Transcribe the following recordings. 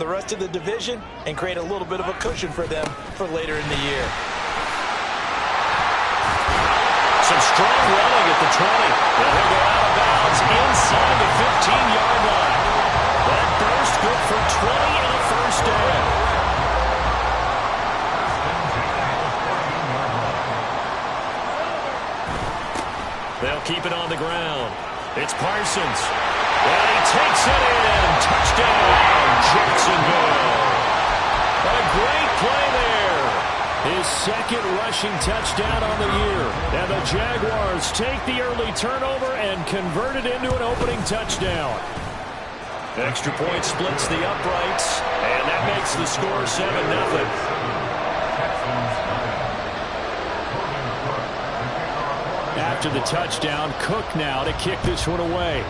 the rest of the division and create a little bit of a cushion for them for later in the year. Some strong running at the 20. And he'll go out of bounds inside the 15-yard line. That burst good for 20 and a first down. They'll keep it on the ground. It's Parsons. And he takes it in. Touchdown, Jacksonville. A great play there. His second rushing touchdown on the year. And the Jaguars take the early turnover and convert it into an opening touchdown. Extra point splits the uprights, and that makes the score 7-0. After the touchdown, Cook now to kick this one away.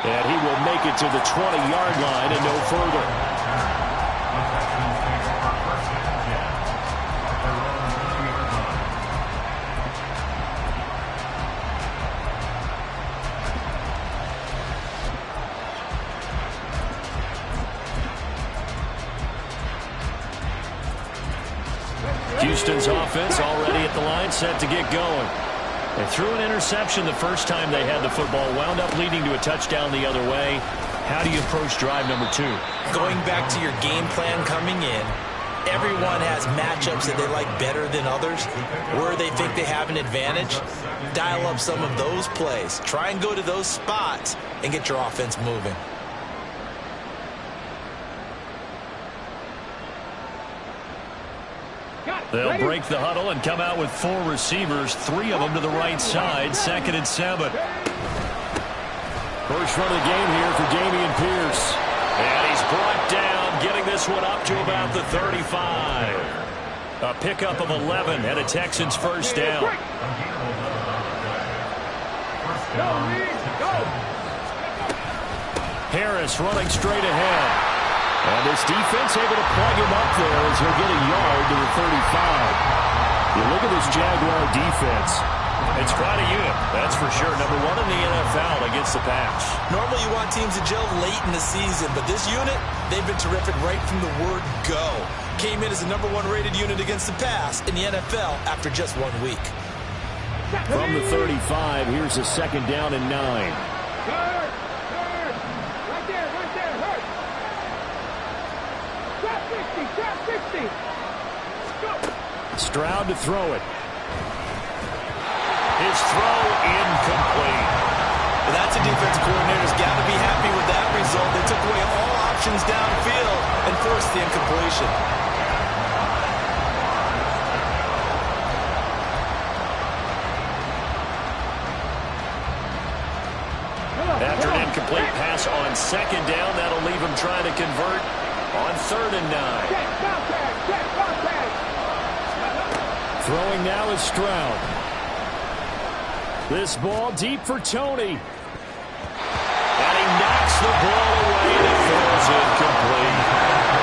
And he will make it to the 20-yard line and no further. Houston's offense already at the line, set to get going. They threw an interception the first time they had the football, wound up leading to a touchdown the other way. How do you approach drive number 2? Going back to your game plan coming in, everyone has matchups that they like better than others, where they think they have an advantage. Dial up some of those plays. Try and go to those spots and get your offense moving. They'll break the huddle and come out with 4 receivers, 3 of them to the right side, 2nd and 7. First run of the game here for Dameon Pierce. And he's brought down, getting this one up to about the 35. A pickup of 11 and a Texans first down. Harris running straight ahead. And this defense able to plug him up there as he'll get a yard to the 35. You look at this Jaguar defense. It's quite a unit, that's for sure. Number 1 in the NFL against the pass. Normally you want teams to gel late in the season, but this unit, they've been terrific right from the word go. Came in as the number 1 rated unit against the pass in the NFL after just 1 week. From the 35, here's a 2nd down and 9. Stroud to throw it. His throw incomplete. Well, that's a defensive coordinator's got to be happy with that result. They took away all options downfield and forced the incompletion. After an incomplete pass on 2nd down, that'll leave him trying to convert on 3rd and 9. Throwing now is Stroud. This ball deep for Tony. And he knocks the ball away and it falls incomplete.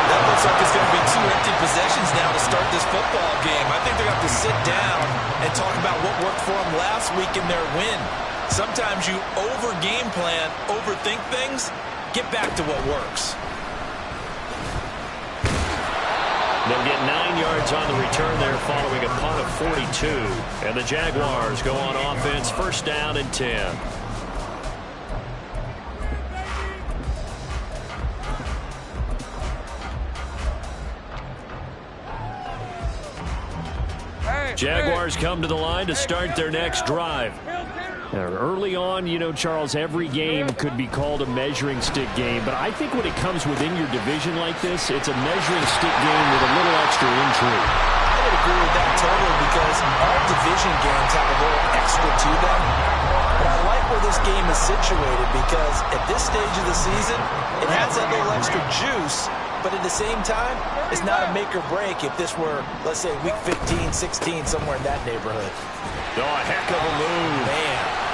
That looks like it's going to be 2 empty possessions now to start this football game. I think they're going to have to sit down and talk about what worked for them last week in their win. Sometimes you over-game plan, overthink things, get back to what works. They'll get 9 yards on the return there following a punt of 42. And the Jaguars go on offense, 1st down and 10. Jaguars come to the line to start their next drive. Early on, you know, Charles, every game could be called a measuring stick game. But I think when it comes within your division like this, it's a measuring stick game with a little extra intrigue. I would agree with that totally because all division games have a little extra to them. But I like where this game is situated because at this stage of the season, it has that little extra juice. But at the same time, it's not a make or break if this were, let's say, week 15, 16, somewhere in that neighborhood. Oh, a heck of a move. Man.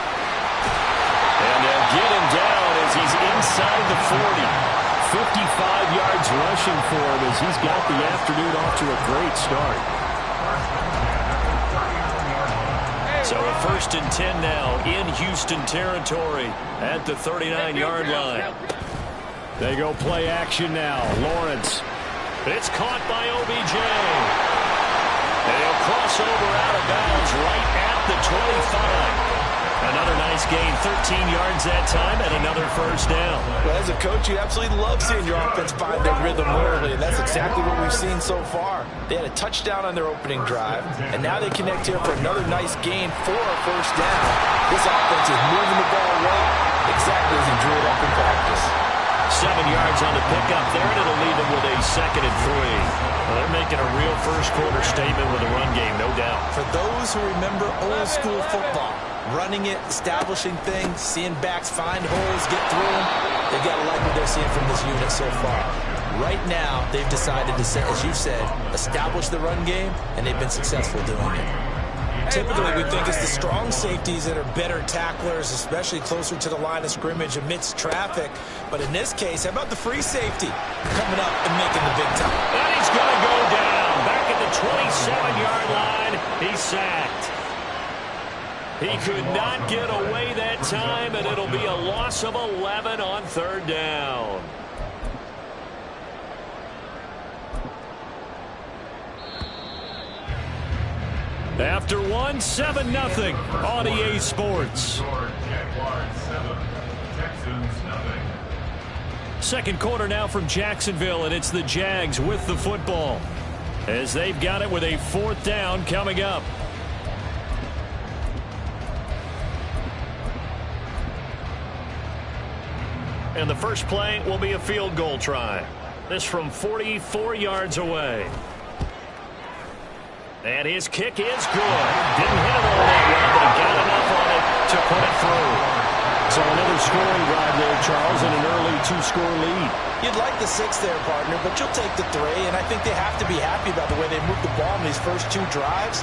And they'll get him down as he's inside the 40. 55 yards rushing for him as he's got the afternoon off to a great start. So a 1st and 10 now in Houston territory at the 39-yard line. They go play action now. Lawrence. It's caught by OBJ. And he'll cross over out of bounds right at the 25. Another nice gain, 13 yards that time, and another 1st down. Well, as a coach, you absolutely love seeing your offense find their rhythm early, and that's exactly what we've seen so far. They had a touchdown on their opening drive, and now they connect here for another nice gain for a 1st down. This offense is moving the ball well, exactly as he drew it up in practice. 7 yards on the pickup there, and it'll leave them with a 2nd and 3. Well, they're making a real first-quarter statement with a run game, no doubt. For those who remember old-school football, running it, establishing things, seeing backs find holes, get through them, they've got to like what they're seeing from this unit so far. Right now, they've decided to, as you said, establish the run game, and they've been successful doing it. Typically, we think it's the strong safeties that are better tacklers, especially closer to the line of scrimmage amidst traffic. But in this case, how about the free safety coming up and making the big time? And he's going to go down. Back at the 27-yard line, he's sacked. He could not get away that time, and it'll be a loss of 11 on 3rd down. After 1, 7-0 on EA Sports. Second quarter now from Jacksonville, and it's the Jags with the football as they've got it with a 4th down coming up. And the first play will be a field goal try. This from 44 yards away. And his kick is good. Didn't hit it all that well, but he got enough on it to put it through. So another scoring drive there, Charles, and an early 2-score lead. You'd like the 6 there, partner, but you'll take the 3, and I think they have to be happy about the way they moved the ball in these first 2 drives.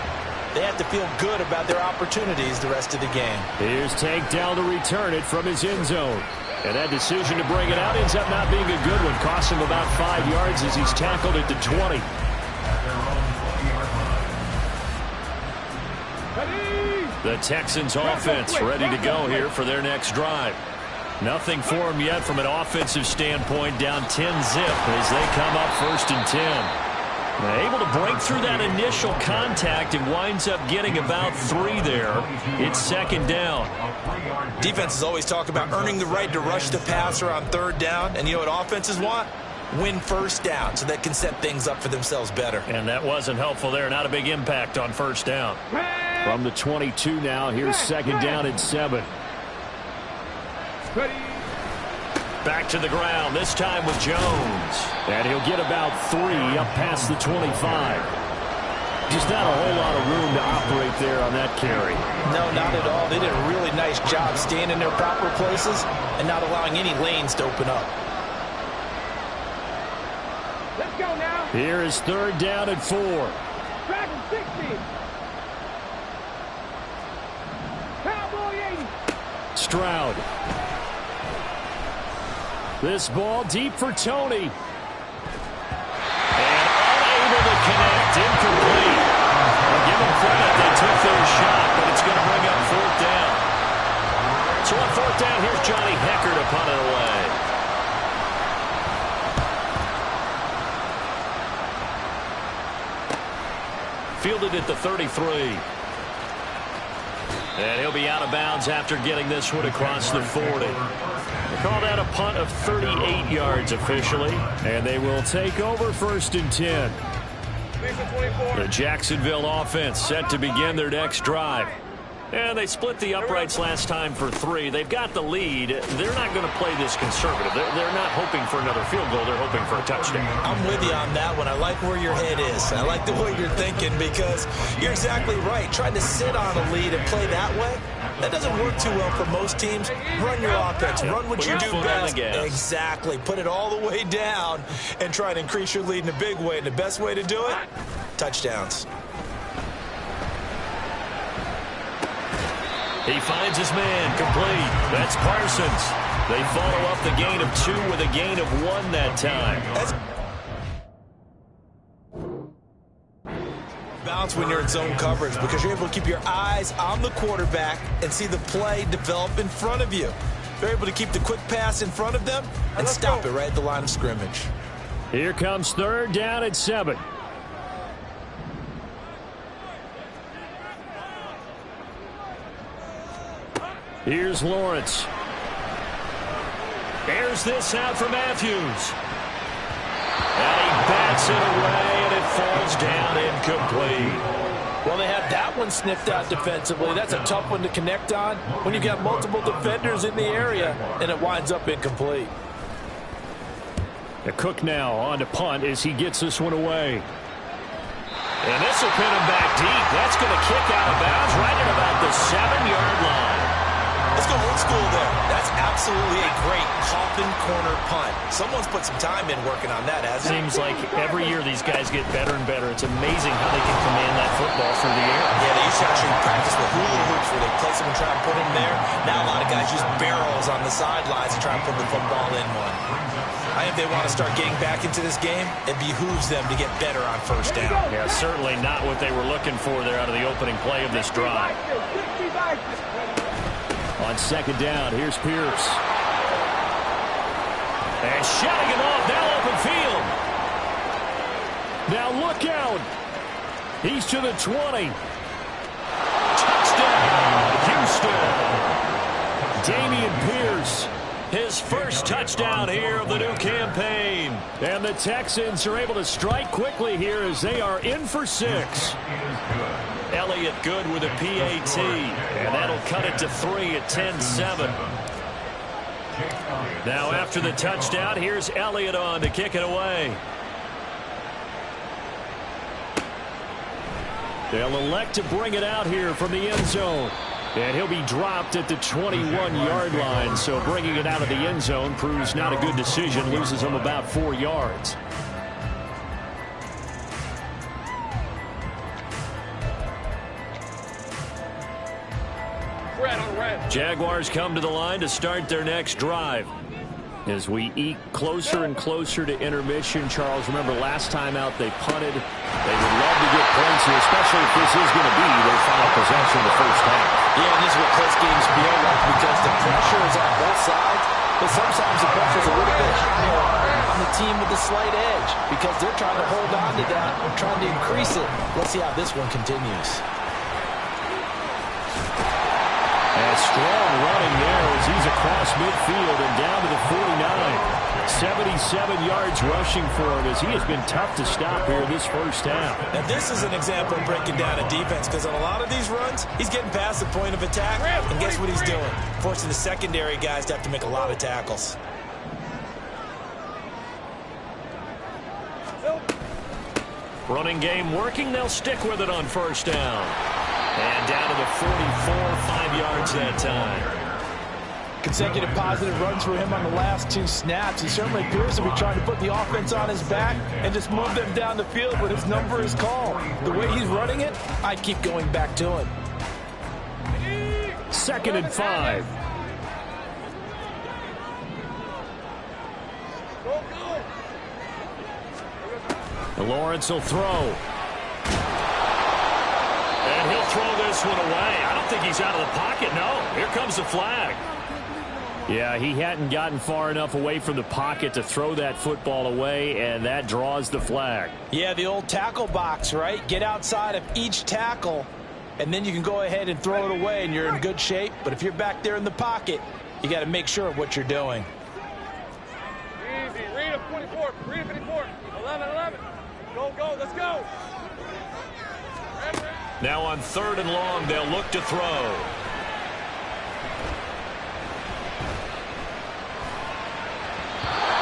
They have to feel good about their opportunities the rest of the game. Here's Tank down to return it from his end zone. And that decision to bring it out ends up not being a good one. Cost him about 5 yards as he's tackled at the 20. The Texans offense ready to go here for their next drive. Nothing for them yet from an offensive standpoint, down 10-zip as they come up 1st and 10. Able to break through that initial contact and winds up getting about 3 there. It's 2nd down. Defenses always talk about earning the right to rush the passer on 3rd down, and you know what offenses want? Win 1st down so they can set things up for themselves better. And that wasn't helpful there. Not a big impact on 1st down. From the 22 now, here's 2nd down and 7. Back to the ground, this time with Jones. And he'll get about 3 up past the 25. Just not a whole lot of room to operate there on that carry. No, not at all. They did a really nice job staying in their proper places and not allowing any lanes to open up. Let's go now. Here is 3rd down and 4. Back and 60. Cowboy 80. Stroud. This ball deep for Tony. And unable to connect. Incomplete. Well, give them credit. They took their shot, but it's going to bring up 4th down. So on 4th down, here's Johnny Hecker to punt it away. Fielded at the 33. And he'll be out of bounds after getting this one across the 40. They call that a punt of 38 yards officially. And they will take over 1st and 10. The Jacksonville offense set to begin their next drive. And they split the uprights last time for 3. They've got the lead. They're not going to play this conservative. They're not hoping for another field goal. They're hoping for a touchdown. I'm with you on that one. I like where your head is. I like the way you're thinking because you're exactly right. Trying to sit on a lead and play that way, that doesn't work too well for most teams. Run your offense. Run what you do best. Exactly. Put it all the way down and try to increase your lead in a big way. And the best way to do it, touchdowns. He finds his man, complete. That's Parsons. They follow up the gain of 2 with a gain of 1 that time. counts when you're in zone coverage because you're able to keep your eyes on the quarterback and see the play develop in front of you. They're able to keep the quick pass in front of them and stop it right at the line of scrimmage. Here comes 3rd down and 7. Here's Lawrence. Airs this out for Matthews. And he bats it away, and it falls down incomplete. Well, they had that one sniffed out defensively. That's a tough one to connect on when you've got multiple defenders in the area, and it winds up incomplete. The Cook now on to punt as he gets this one away. And this will pin him back deep. That's going to kick out of bounds right at about the 7-yard line. Let's go old school there. That's absolutely a great coffin corner punt. Someone's put some time in working on that, hasn't it? Seems like every year these guys get better and better. It's amazing how they can command that football through the air. Yeah, they used to actually practice with hula hoops where they place them and try and put them there. Now a lot of guys use barrels on the sidelines to try and put the football in one. I think they want to start getting back into this game. It behooves them to get better on 1st down. Yeah, certainly not what they were looking for there out of the opening play of this drive. On 2nd down, here's Pierce. And shutting it off, now open field. Now look out. He's to the 20. Touchdown, Houston. Damian Pierce, his first touchdown here of the new campaign. And the Texans are able to strike quickly here as they are in for 6. Elliott good with a PAT, and that'll cut it to 3 at 10-7. Now after the touchdown, here's Elliott on to kick it away. They'll elect to bring it out here from the end zone. And he'll be dropped at the 21-yard line, so bringing it out of the end zone proves not a good decision, loses him about 4 yards. Jaguars come to the line to start their next drive. As we eke closer and closer to intermission, Charles, remember last time out they punted. They would love to get points here, especially if this is going to be their final possession of the first half. Yeah, and this is what close games feel like because the pressure is on both sides, but sometimes the pressure is a little bit higher on the team with the slight edge because they're trying to hold on to that, trying to increase it. Let's see how this one continues. And strong running there as he's across midfield and down to the 49. 77 yards rushing for him as he has been tough to stop here this first half. Now this is an example of breaking down a defense because on a lot of these runs, he's getting past the point of attack, and guess what he's doing? Forcing the secondary guys to have to make a lot of tackles. Running game working, they'll stick with it on 1st down. And down to the 44, 5 yards that time. Consecutive positive runs for him on the last 2 snaps. He certainly appears to be trying to put the offense on his back and just move them down the field, but his number is called. The way he's running it, I'd keep going back to him. 2nd and 5. Lawrence will throw. And he'll throw this one away. I don't think he's out of the pocket. No, here comes the flag. Yeah, he hadn't gotten far enough away from the pocket to throw that football away, and that draws the flag. Yeah, the old tackle box, right? Get outside of each tackle, and then you can go ahead and throw it away, and you're in good shape. But if you're back there in the pocket, you got to make sure of what you're doing. Easy. Read him 24. Read him 54. 11. Go, let's go. Now on 3rd and long, they'll look to throw.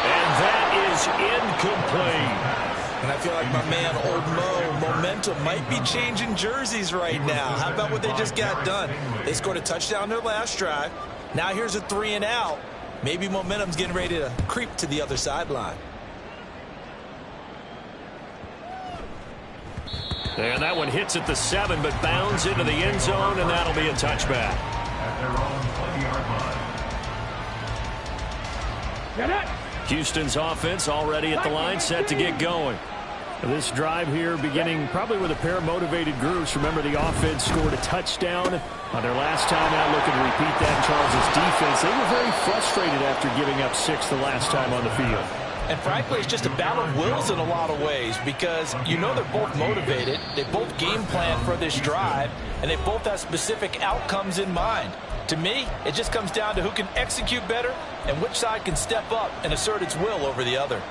And that is incomplete. And I feel like my man, Old Mo, momentum might be changing jerseys right now. How about what they just got done? They scored a touchdown their last drive. Now here's a 3 and out. Maybe momentum's getting ready to creep to the other sideline. And that one hits at the 7, but bounds into the end zone, and that'll be a touchback. Houston's offense already at the line, set to get going. This drive here beginning probably with a pair of motivated groups. Remember, the offense scored a touchdown on their last time out, looking to repeat that in Charles' defense. They were very frustrated after giving up 6 the last time on the field. And frankly, it's just a battle of wills in a lot of ways because you know they're both motivated. They both game plan for this drive, and they both have specific outcomes in mind. To me, it just comes down to who can execute better and which side can step up and assert its will over the other.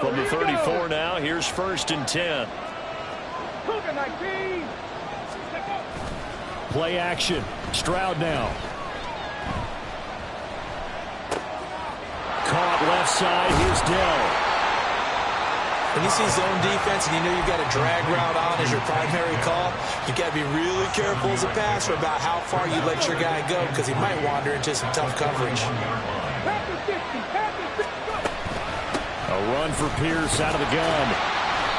From the 34 now, here's 1st and 10. Play action. Stroud now. Caught left side. Here's Dell. When you see zone defense and you know you've got a drag route on as your primary call, you've got to be really careful as a passer about how far you let your guy go because he might wander into some tough coverage. A run for Pierce out of the gun.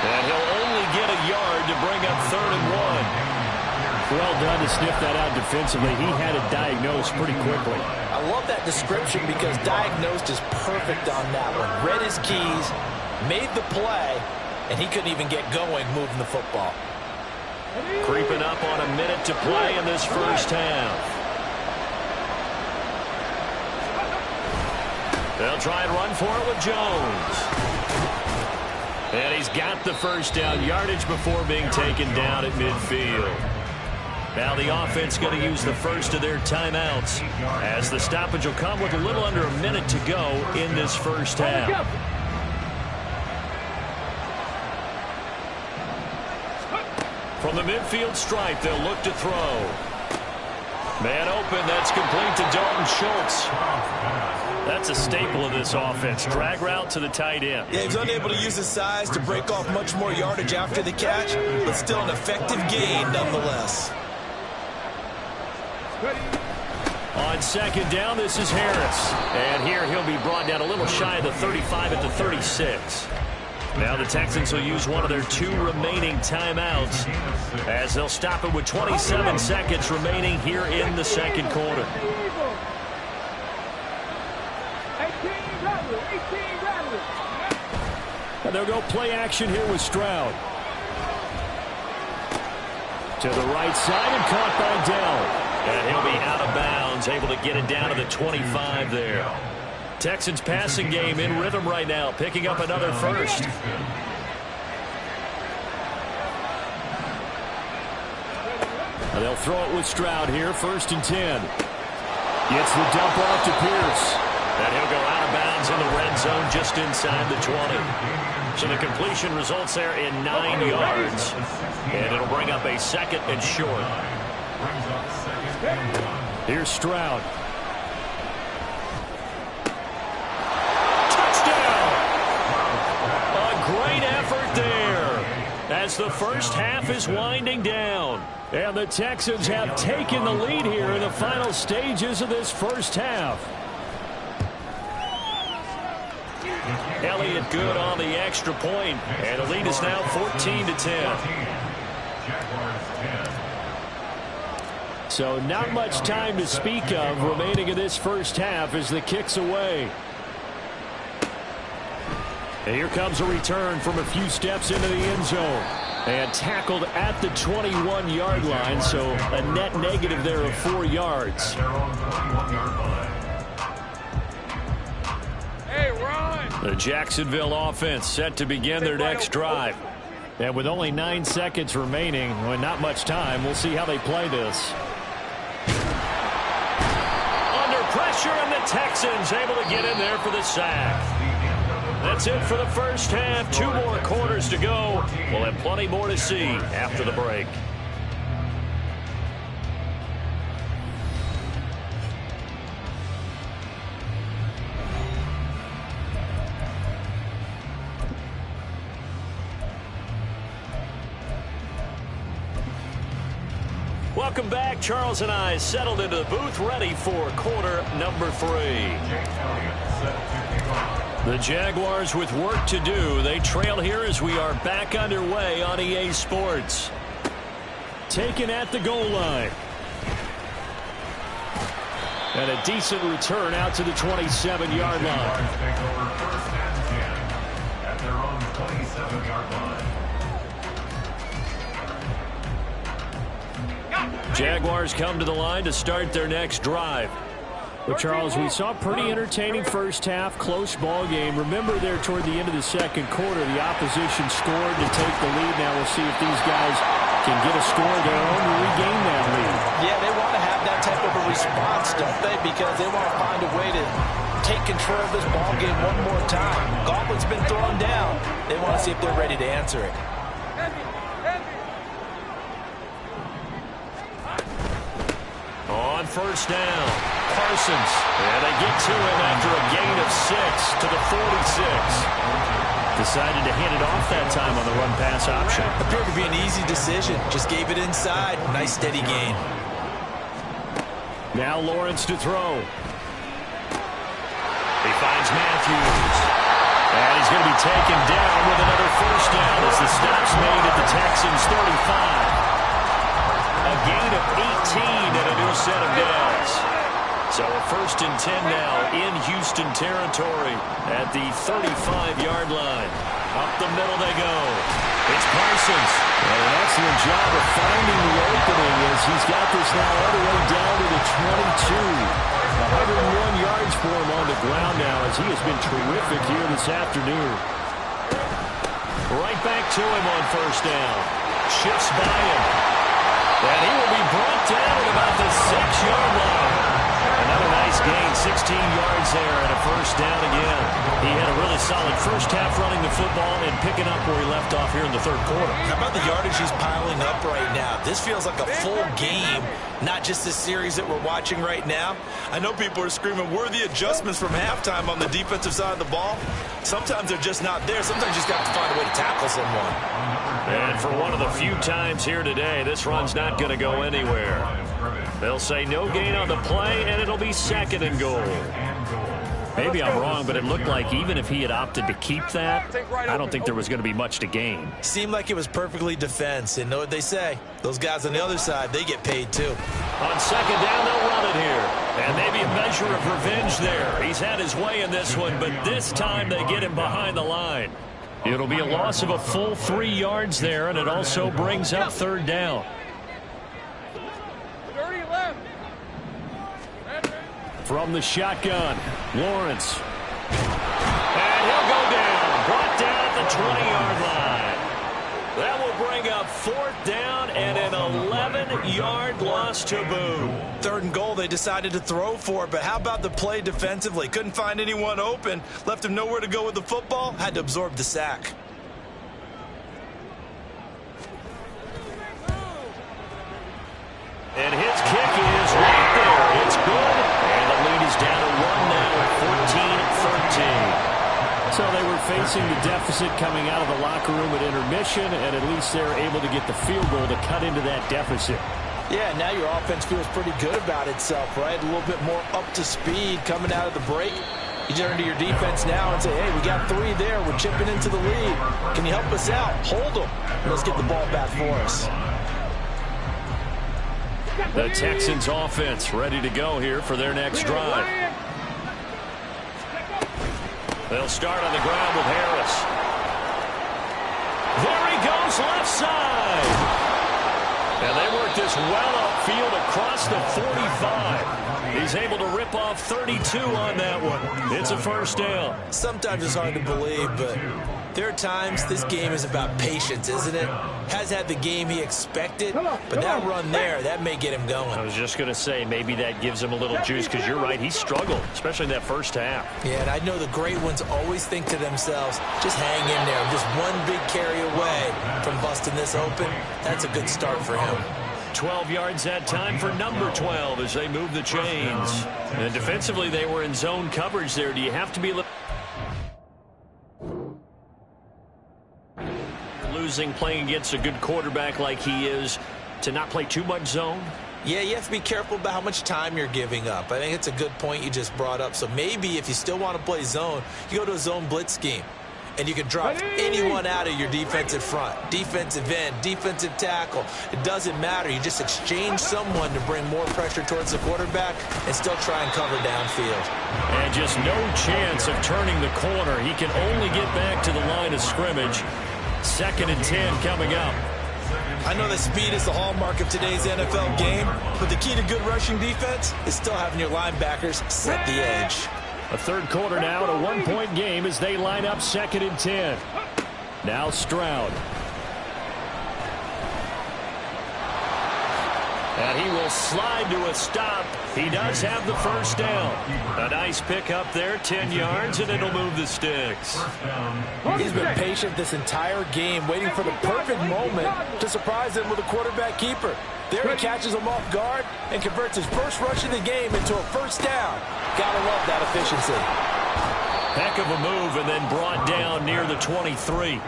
And he'll only get a yard to bring up 3rd and 1. Well done to sniff that out defensively. He had it diagnosed pretty quickly. I love that description because diagnosed is perfect on that one. Read his keys, made the play, and he couldn't even get going moving the football. Creeping up on a minute to play in this first half. They'll try and run for it with Jones. And he's got the first down yardage before being taken down at midfield. Now the offense going to use the first of their timeouts as the stoppage will come with a little under a minute to go in this first half. From the midfield stripe, they'll look to throw. Man open, that's complete to Dalton Schultz. That's a staple of this offense. Drag route to the tight end. Yeah, he's unable to use his size to break off much more yardage after the catch, but still an effective gain nonetheless. On 2nd down, this is Harris. And here he'll be brought down a little shy of the 35 at the 36. Now the Texans will use one of their 2 remaining timeouts as they'll stop it with 27 seconds remaining here in the second quarter. And they'll go play action here with Stroud. To the right side and caught by Dell. And he'll be out of bounds, able to get it down to the 25 there. Texans passing game in rhythm right now, picking up another first. And they'll throw it with Stroud here, 1st and 10. Gets the dump off to Pierce. And he'll go out of bounds in the red zone just inside the 20. So the completion results there in 9 yards. And it'll bring up a 2nd and short. Here's Stroud. Touchdown! A great effort there as the first half is winding down. And the Texans have taken the lead here in the final stages of this first half. Elliott good on the extra point, and the lead is now 14-10. So not much time to speak of remaining in this first half as the kick's away. And here comes a return from a few steps into the end zone. And tackled at the 21-yard line, so a net negative there of 4 yards. Hey, Ron! The Jacksonville offense set to begin their next drive. And with only 9 seconds remaining, well, not much time, we'll see how they play this. Under pressure, and the Texans able to get in there for the sack. That's it for the first half. 2 more quarters to go. We'll have plenty more to see after the break. Welcome back. Charles and I settled into the booth, ready for quarter number 3. The Jaguars with work to do. They trail here as we are back underway on EA Sports. Taken at the goal line. And a decent return out to the 27-yard line. At their own 27-yard line. Jaguars come to the line to start their next drive. But, Charles, we saw a pretty entertaining first half, close ball game. Remember there toward the end of the second quarter, the opposition scored to take the lead. Now we'll see if these guys can get a score of their own to regain that lead. Yeah, they want to have that type of a response, don't they? Because they want to find a way to take control of this ball game one more time. Gauntlet's been thrown down. They want to see if they're ready to answer it. On first down, Parsons. And they get to him after a gain of 6 to the 46. Decided to hand it off that time on the run-pass option. Appeared to be an easy decision. Just gave it inside. Nice steady gain. Now Lawrence to throw. He finds Matthews. And he's going to be taken down with another first down as the stop's made at the Texans' 35. A gain of 18 and a new set of downs. So a 1st and 10 now in Houston territory at the 35-yard line. Up the middle they go. It's Parsons. And an excellent job of finding the opening as he's got this now all the way down to the 22. 101 yards for him on the ground now as he has been terrific here this afternoon. Right back to him on first down. Shifts by him. And he will be brought down at about the 6-yard line. Another nice gain, 16 yards there and a first down again. He had a really solid first half running the football and picking up where he left off here in the third quarter. How about the yardage he's piling up right now? This feels like a full game, not just this series that we're watching right now. I know people are screaming worthy adjustments from halftime on the defensive side of the ball. Sometimes they're just not there. Sometimes you just got to find a way to tackle someone. And for one of the few times here today, this run's not going to go anywhere. They'll say no gain on the play, and it'll be 2nd and goal. Maybe I'm wrong, but it looked like even if he had opted to keep that, I don't think there was going to be much to gain. Seemed like it was perfectly defense. And know what they say? Those guys on the other side, they get paid too. On 2nd down, they'll run it here. And maybe a measure of revenge there. He's had his way in this one, but this time they get him behind the line. It'll be a loss of a full 3 yards there, and it also brings up 3rd down. From the shotgun, Lawrence. And he'll go down. Brought down at the 20-yard line. That will bring up 4th down and an 11-yard loss to boot. 3rd and goal, they decided to throw for it, but how about the play defensively? Couldn't find anyone open. Left him nowhere to go with the football. Had to absorb the sack. And his kick is right there. It's good. And the lead is down to 1 now at 14-13. So they were facing the deficit coming out of the locker room at intermission, and at least they're able to get the field goal to cut into that deficit. Yeah, now your offense feels pretty good about itself, right? A little bit more up to speed coming out of the break. You turn to your defense now and say, hey, we got 3 there. We're chipping into the lead. Can you help us out? Hold them. Let's get the ball back for us. The Texans offense ready to go here for their next drive. They'll start on the ground with Harris. There he goes, left side. And they work this well upfield across the 45. He's able to rip off 32 on that one. It's a first down. Sometimes it's hard to believe, but there are times this game is about patience, isn't it? Has had the game he expected, but that run there, that may get him going. I was just going to say, maybe that gives him a little juice, because you're right, he struggled, especially in that first half. Yeah, and I know the great ones always think to themselves, just hang in there. Just one big carry away from busting this open. That's a good start for him. 12 yards that time for number 12 as they move the chains. And defensively, they were in zone coverage there. Do you have to be losing, playing against a good quarterback like he is, to not play too much zone? Yeah, you have to be careful about how much time you're giving up. I think it's a good point you just brought up. So maybe if you still want to play zone, you go to a zone blitz scheme. And you can drop anyone out of your defensive front. Defensive end, defensive tackle. It doesn't matter. You just exchange someone to bring more pressure towards the quarterback and still try and cover downfield. And just no chance of turning the corner. He can only get back to the line of scrimmage. 2nd and 10 coming up. I know that speed is the hallmark of today's NFL game, but the key to good rushing defense is still having your linebackers set the edge. A 3rd quarter now, and a 1-point game as they line up 2nd and 10. Now Stroud. And he will slide to a stop. He does have the first down. A nice pickup there, 10 yards, and it'll move the sticks. He's been patient this entire game, waiting for the perfect moment to surprise him with a quarterback keeper. There he catches him off guard and converts his first rush of the game into a first down. Gotta love that efficiency. Heck of a move, and then brought down near the 23.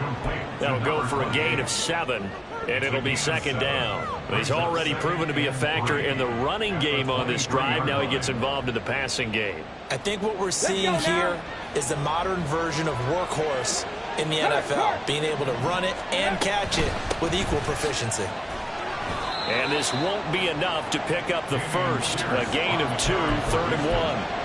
That'll go for a gain of 7. And it'll be 2nd down. He's already proven to be a factor in the running game on this drive. Now he gets involved in the passing game. I think what we're seeing here is the modern version of workhorse in the NFL, being able to run it and catch it with equal proficiency. And this won't be enough to pick up the first. A gain of 2, 3rd and 1.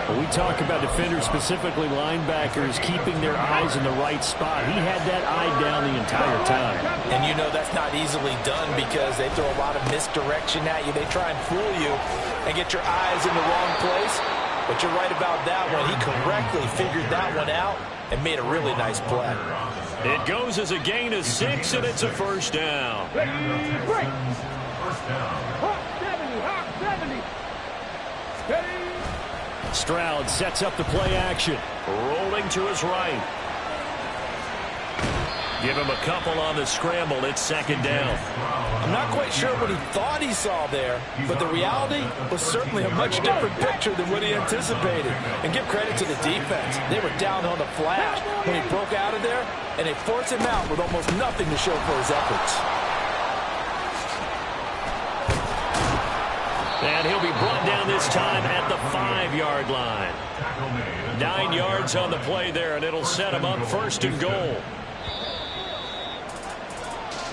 When we talk about defenders, specifically linebackers, keeping their eyes in the right spot. He had that eye down the entire time. And you know that's not easily done because they throw a lot of misdirection at you. They try and fool you and get your eyes in the wrong place. But you're right about that one. He correctly figured that one out and made a really nice play. It goes as a gain of 6, and it's a first down. Stroud sets up the play action. Rolling to his right. Give him a couple on the scramble. It's 2nd down. I'm not quite sure what he thought he saw there, but the reality was certainly a much different picture than what he anticipated. And give credit to the defense. They were down on the flash when he broke out of there, and they forced him out with almost nothing to show for his efforts. And he'll be brought down this time at the 5-yard line. 9 yards on the play there, and it'll set him up 1st and goal.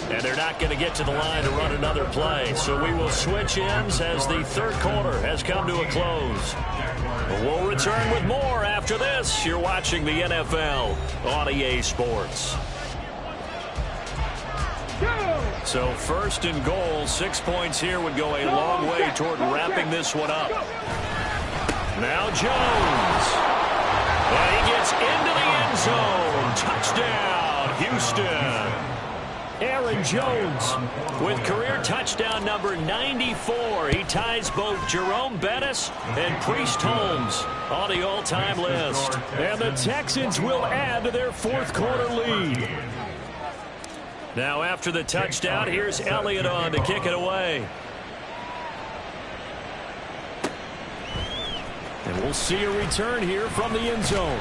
And they're not going to get to the line to run another play. So we will switch ends as the 3rd quarter has come to a close. We'll return with more after this. You're watching the NFL on EA Sports. So 1st and goal, 6 points here would go a long way toward wrapping this one up. Now Jones. And he gets into the end zone. Touchdown, Houston. Aaron Jones with career touchdown number 94. He ties both Jerome Bettis and Priest Holmes on the all-time list. And the Texans will add to their 4th quarter lead. Now after the touchdown, here's Elliott on to kick it away. And we'll see a return here from the end zone.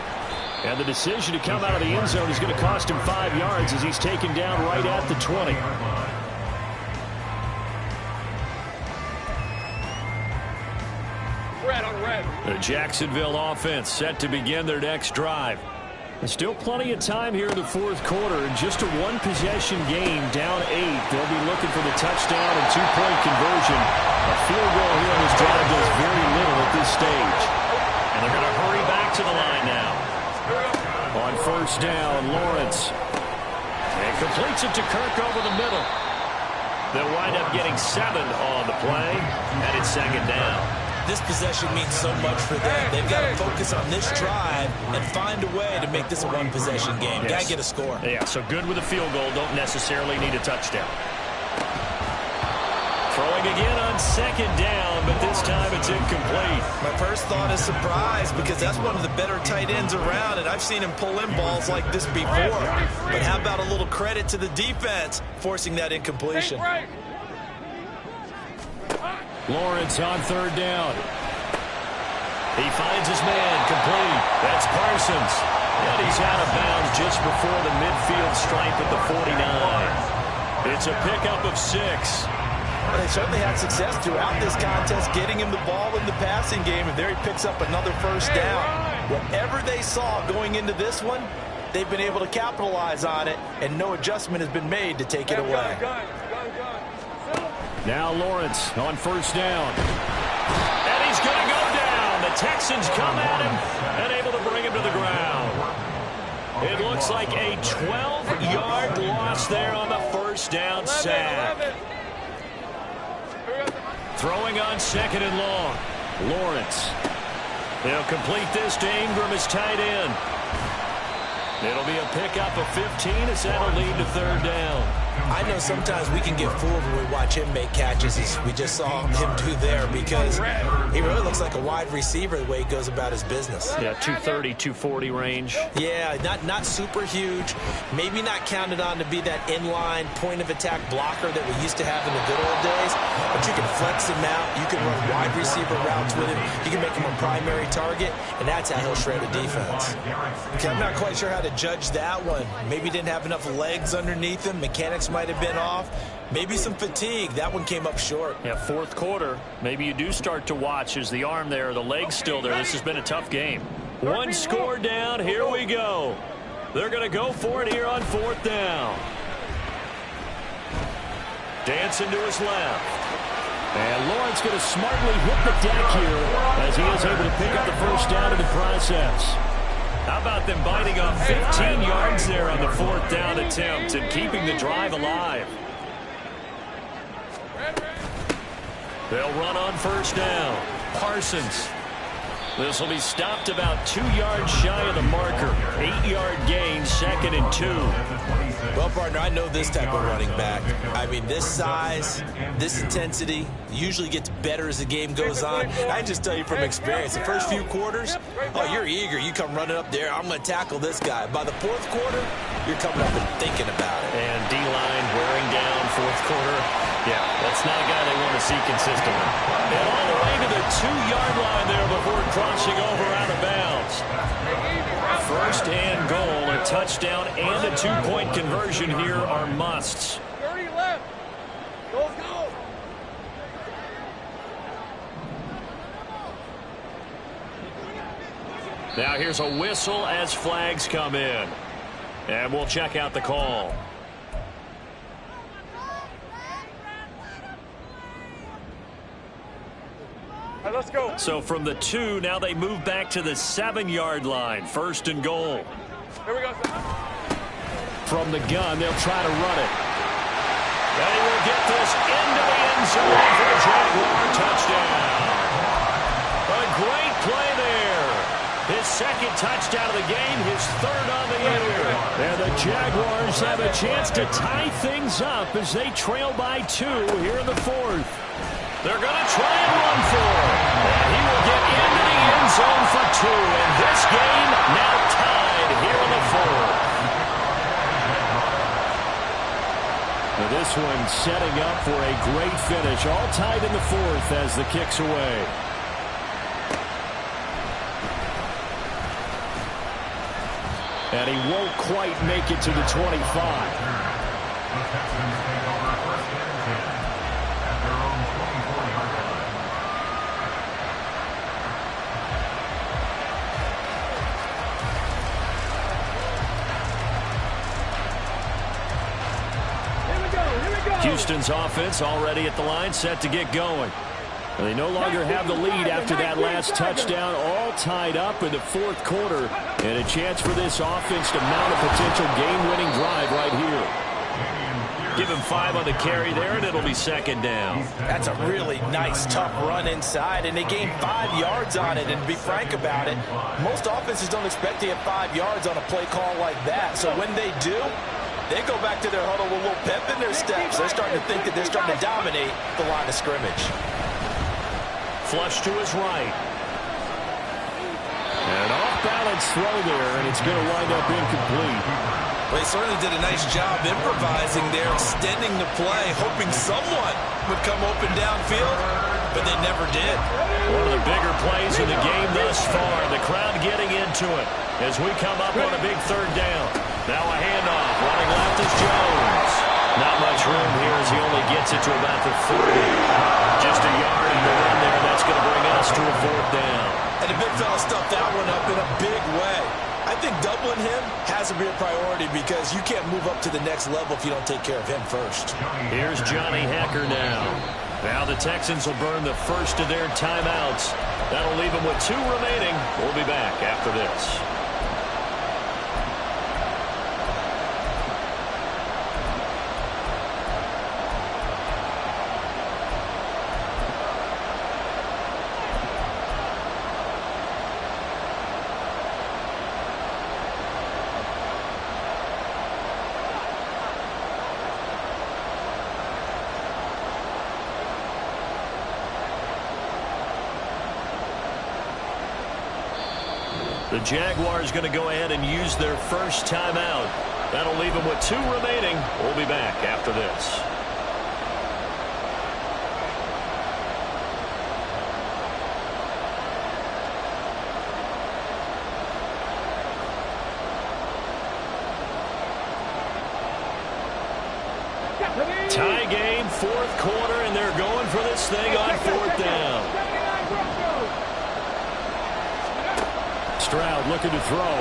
And the decision to come out of the end zone is going to cost him 5 yards as he's taken down right at the 20. Red on red. The Jacksonville offense set to begin their next drive. There's still plenty of time here in the 4th quarter. And just a 1-possession game, down 8. They'll be looking for the touchdown and 2-point conversion. A field goal here on this drive does very little at this stage. And they're going to hurry back to the line now. On 1st down, Lawrence. And completes it to Kirk over the middle. They'll wind up getting 7 on the play, and it's 2nd down. This possession means so much for them. They've got to focus on this drive and find a way to make this a 1-possession game. Yes. Got to get a score. Yeah, so good with a field goal. Don't necessarily need a touchdown. Throwing again on 2nd down, but this time it's incomplete. My first thought is surprise because that's one of the better tight ends around, and I've seen him pull in balls like this before. But how about a little credit to the defense forcing that incompletion? Lawrence on 3rd down. He finds his man complete. That's Parsons. And he's out of bounds just before the midfield stripe at the 49. It's a pickup of 6. Well, they certainly had success throughout this contest getting him the ball in the passing game, and there he picks up another first down. Whatever they saw going into this one, they've been able to capitalize on it, and no adjustment has been made to take it away. Now Lawrence on first down. And he's going to go down. The Texans come at him and able to bring him to the ground. It looks like a 12-yard loss there on the first down sack. Throwing on second and long. Lawrence. He'll complete this to Ingram as tight end. It'll be a pickup of 15 as that'll lead to third down. I know sometimes we can get fooled when we watch him make catches, as we just saw him do there, because he really looks like a wide receiver the way he goes about his business. Yeah, 230, 240 range. Yeah, not super huge. Maybe not counted on to be that inline point-of-attack blocker that we used to have in the good old days, but you can flex him out. You can run wide receiver routes with him. You can make him a primary target, and that's how he'll shred a defense. Okay, I'm not quite sure how to judge that one. Maybe didn't have enough legs underneath him. Mechanics might have been off. Maybe some fatigue. That one came up short. Yeah, fourth quarter. Maybe you do start to watch. Is the arm there, the leg's still there? This has been a tough game. One score down. Here we go. They're going to go for it here on fourth down. Dancing to his left. And Lawrence going to smartly hit the deck here as he is able to pick up the first down in the process. How about them biting off 15 yards there on the fourth down attempt and keeping the drive alive? They'll run on first down. Parsons. This will be stopped about 2 yards shy of the marker. 8-yard gain, second and 2. Well, partner, I know this type of running back. I mean, this size, this intensity usually gets better as the game goes on. I just tell you from experience, the first few quarters, oh, you're eager. You come running up there, I'm going to tackle this guy. By the fourth quarter, you're coming up and thinking about it. And D-line wearing down fourth quarter. Yeah, that's not a guy they want to see consistently. And all the way to the 2-yard line there before crossing over out of bounds. First and goal, a touchdown and a 2-point conversion here are musts. 30 left. Go. Now here's a whistle as flags come in. And we'll check out the call. All right, let's go. So from the 2, now they move back to the 7-yard line. First and goal. Here we go. From the gun, they'll try to run it. They will get this into the end zone for a Jaguar touchdown. A great play there. His second touchdown of the game, his third on the year. And the Jaguars have a chance to tie things up as they trail by 2 here in the fourth. They're going to try and run for it. And he will get into the end zone for 2. And this game now tied here in the fourth. Now this one setting up for a great finish. All tied in the fourth as the kick's away. And he won't quite make it to the 25. Houston's offense already at the line, set to get going. They no longer have the lead after that last touchdown, all tied up in the fourth quarter, and a chance for this offense to mount a potential game-winning drive right here. Give him 5 on the carry there, and it'll be second down. That's a really nice, tough run inside, and they gained 5 yards on it. And to be frank about it, most offenses don't expect to get 5 yards on a play call like that. So when they do, they go back to their huddle with a little pep in their steps. They're starting to think that they're starting to dominate the line of scrimmage. Flush to his right. An off-balance throw there, and it's going to wind up incomplete. Well, they certainly did a nice job improvising there, extending the play, hoping someone would come open downfield, but they never did. One of the bigger plays in the game thus far. The crowd getting into it as we come up on a big third down. Now a handoff. Running left is Jones. Not much room here as he only gets it to about the 30. Just a yard in the run there. That's going to bring us to a fourth down. And the big fella stuffed that one up in a big way. I think doubling him has to be a priority because you can't move up to the next level if you don't take care of him first. Here's Johnny Hacker now. Now the Texans will burn the first of their timeouts. That'll leave them with 2 remaining. We'll be back after this. The Jaguars going to go ahead and use their first timeout. That'll leave them with 2 remaining. We'll be back after this. Tie game, 4th quarter, and they're going for this thing on 4th down. Stroud looking to throw.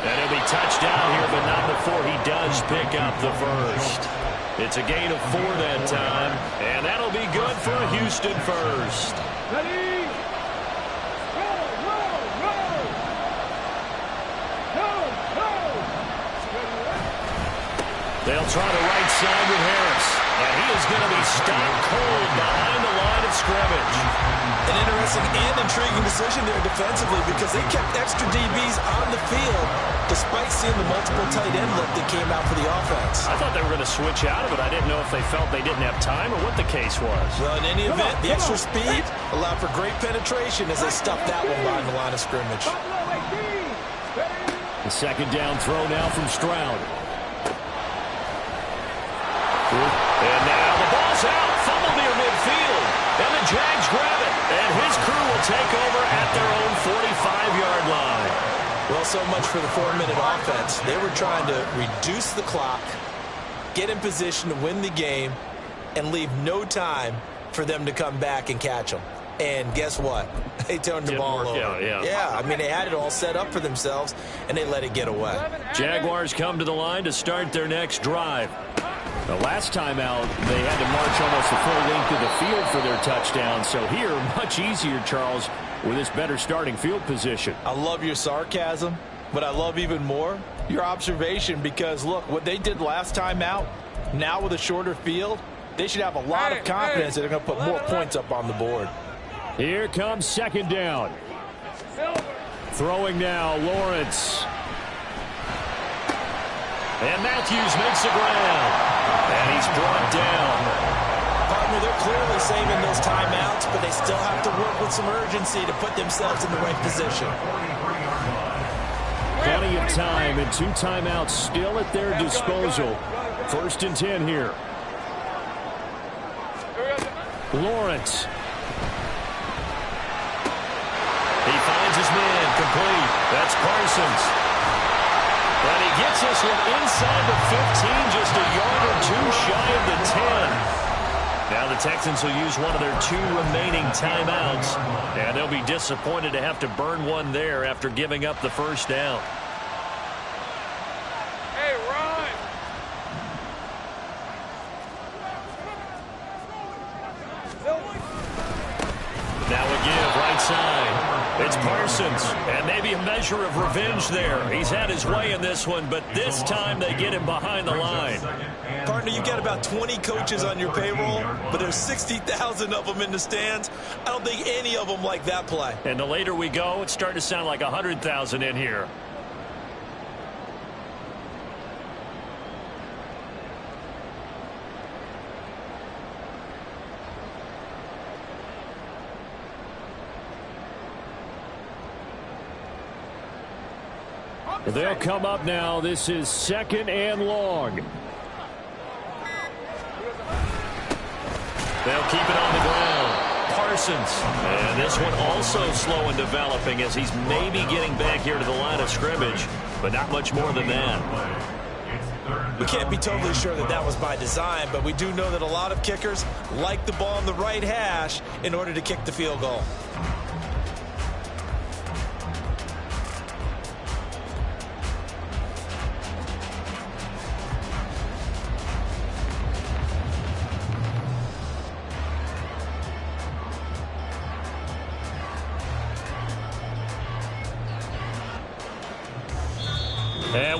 And he'll be touched down here, but not before he does pick up the first. It's a gain of 4 that time, and that'll be good for a Houston first. Ready? They'll try the right side with Harris. And he is going to be stopped cold behind the line of scrimmage. An interesting and intriguing decision there defensively because they kept extra DBs on the field despite seeing the multiple tight end look that came out for the offense. I thought they were going to switch out of it. I didn't know if they felt they didn't have time or what the case was. Well, in any event, the extra speed allowed for great penetration as they stuffed that one behind the line of scrimmage. The second down throw now from Stroud. And now the ball's out. Fumble near midfield. And the Jags grab it. And his crew will take over at their own 45-yard line. Well, so much for the 4-minute offense. They were trying to reduce the clock, get in position to win the game, and leave no time for them to come back and catch them. And guess what? They turned the ball over. Yeah, I mean, they had it all set up for themselves, and they let it get away. Jaguars come to the line to start their next drive. The last time out, they had to march almost the full length of the field for their touchdown. So here, much easier, Charles, with this better starting field position. I love your sarcasm, but I love even more your observation because, look, what they did last time out, now with a shorter field, they should have a lot of confidence that they're going to put more points up on the board. Here comes second down. Throwing now, Lawrence. And Matthews makes the ground. And he's brought down. Partner, they're clearly saving those timeouts, but they still have to work with some urgency to put themselves in the right position. Plenty of time and 2 timeouts still at their disposal. 1st and 10 here. Lawrence. He finds his man complete. That's Parsons. And he gets this one inside the 15, just a yard or 2 shy of the 10. Now the Texans will use one of their 2 remaining timeouts, and they'll be disappointed to have to burn one there after giving up the first down. Hey, Ron! Now a give, right side. It's Parsons, and maybe a measure of revenge there. He's had his way in this one, but this time they get him behind the line. Partner, you got about 20 coaches on your payroll, but there's 60,000 of them in the stands. I don't think any of them like that play. And the later we go, it's starting to sound like 100,000 in here. They'll come up now. This is 2nd and long. They'll keep it on the ground. Parsons. And this one also slow in developing as he's maybe getting back here to the line of scrimmage, but not much more than that. We can't be totally sure that that was by design, but we do know that a lot of kickers like the ball on the right hash in order to kick the field goal.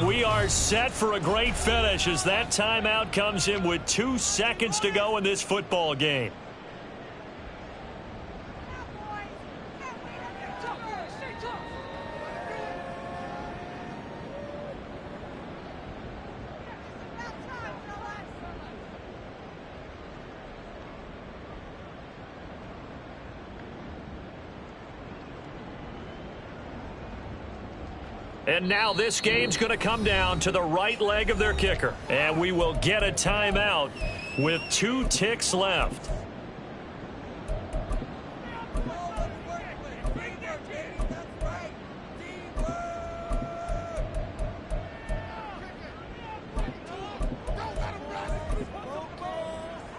we are set for a great finish as that timeout comes in with 2 seconds to go in this football game. And now this game's going to come down to the right leg of their kicker. And we will get a timeout with 2 ticks left.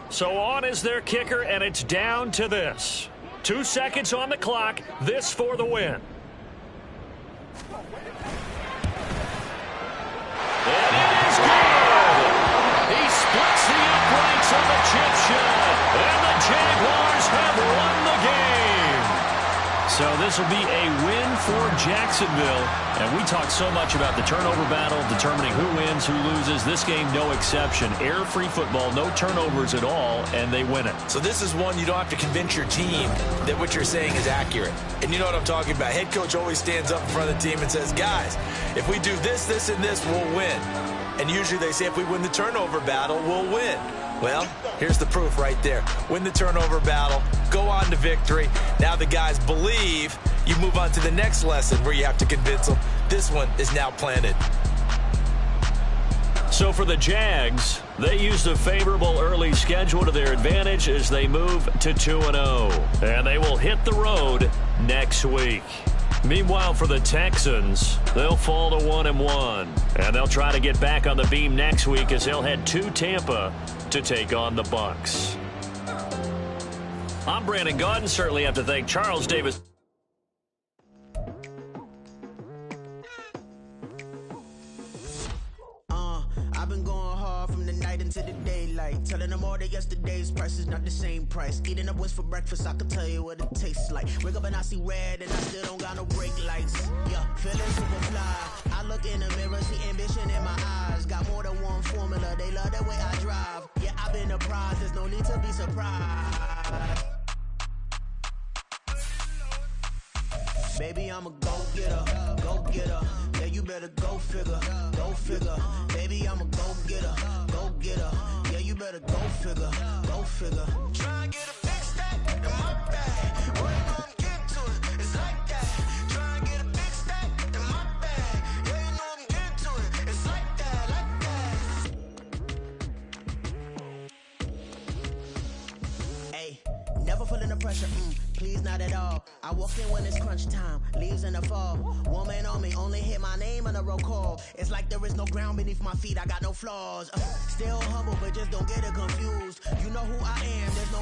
So on is their kicker, and it's down to this. 2 seconds on the clock. This for the win. And it is good. He splits the uprights on the chip shot. And the Jaguars have won the game. So this will be a win for Jacksonville. And we talked so much about the turnover battle, determining who wins, who loses. This game, no exception. Error-free football, no turnovers at all, and they win it. So this is one you don't have to convince your team that what you're saying is accurate. And you know what I'm talking about. Head coach always stands up in front of the team and says, guys, if we do this, this, and this, we'll win. And usually they say if we win the turnover battle, we'll win. Well, here's the proof right there. Win the turnover battle, go on to victory. Now the guys believe. You move on to the next lesson where you have to convince them. This one is now planted. So for the Jags, they used a favorable early schedule to their advantage as they move to 2-0. And they will hit the road next week. Meanwhile, for the Texans, they'll fall to 1-1. And they'll try to get back on the beam next week as they'll head to Tampa to take on the Bucs. I'm Brandon Gaudin. Certainly have to thank Charles Davis. I've been going hard from the night into the daylight, telling them all that yesterday's price is not the same price. Eating up wings for breakfast, I can tell you what it tastes like. Wake up and I see red and I still don't got no brake lights. Yeah, feeling super fly. I look in the mirror, see ambition in my eyes. Got more than one formula, they love the way I drive. Yeah, I've been a prize, there's no need to be surprised. Baby, I'm a go-getter, go-getter. Yeah, you better go figure, go figure. Baby, I'm a go-getter, go-getter. Yeah, you better go figure, go figure. Try and get a big stack in my bag. When I get to it, it's like that. Try and get a big stack in my bag. Yeah, you know I'm getting to it, it's like that, like that. Hey, never feeling the pressure, please not at all. I walk in when it's crunch time, leaves in the fall. Woman on me, only hit my name on a roll call. It's like there is no ground beneath my feet, I got no flaws. Still humble, but just don't get it confused. You know who I am, there's no